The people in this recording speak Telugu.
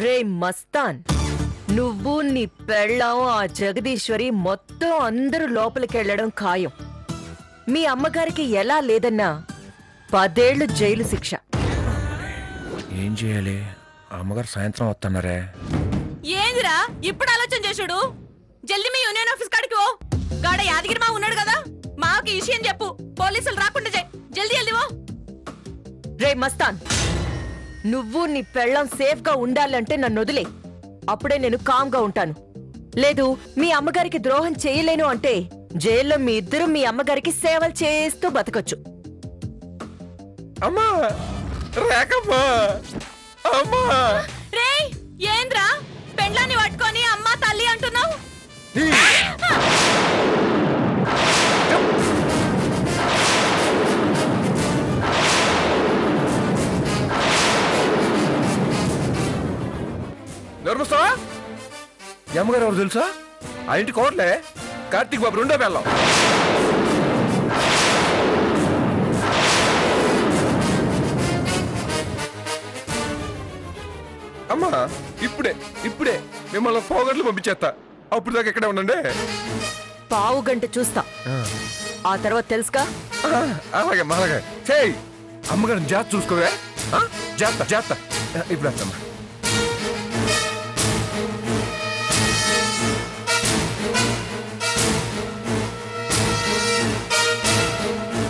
రే మస్తాన్, నువ్వు నీ పెళ్ళాం ఆ జగదీశ్వరి మొత్తం అందరూ లోపలికెళ్లడం ఖాయం. మీ అమ్మగారికి ఎలా లేదన్నా 10 ఏళ్లు జైలు శిక్ష. ఏం చేయాలి? అమ్మగారు సాయంత్రం వస్తున్నారే. ఏందిరా ఇప్పుడు ఆలోచన చేసుడు? జల్దీ మీ యూనియన్ ఆఫీస్ కాడికి ఓ. గాడ యాదగిరి మా ఉన్నాడు కదా, మాకి విషయం చెప్పు. పోలీసులు రాకుండా జల్దీ జల్దీ ఓ. రే మస్తాన్, నువ్వు నీ పెళ్ళాం సేఫ్ గా ఉండాలంటే నన్ను వదిలే. అప్పుడే నేను కామ్గా ఉంటాను. లేదు మీ అమ్మగారికి ద్రోహం చేయలేను అంటే జైల్లో మీ ఇద్దరు మీ అమ్మగారికి సేవలు చేస్తూ బతకొచ్చు. అమ్మా రేకమ్మా, అమ్మా రే ఏంద్రా పెళ్ళాన్ని పట్టుకొని అమ్మా తల్లి అంటున్నావు? నర్మస్తావా? అమ్మగారు ఎవరు తెలుసా? ఆ ఇంటి కోట్లే కార్తీక్ బాబు రెండో పెళ్ళం. అమ్మా ఇప్పుడే ఇప్పుడే మిమ్మల్ని పోగొట్లు పంపించేస్తా. అప్పుడు దాకా ఎక్కడే ఉండండి. పావు గంట చూస్తా, ఆ తర్వాత తెలుసుగా. అలాగే అలాగే చేయి. అమ్మగారిని జాగ్రత్త చూసుకోవే. జాగ్రత్త జాగ్రత్త. ఇప్పుడు వస్తామ్మా.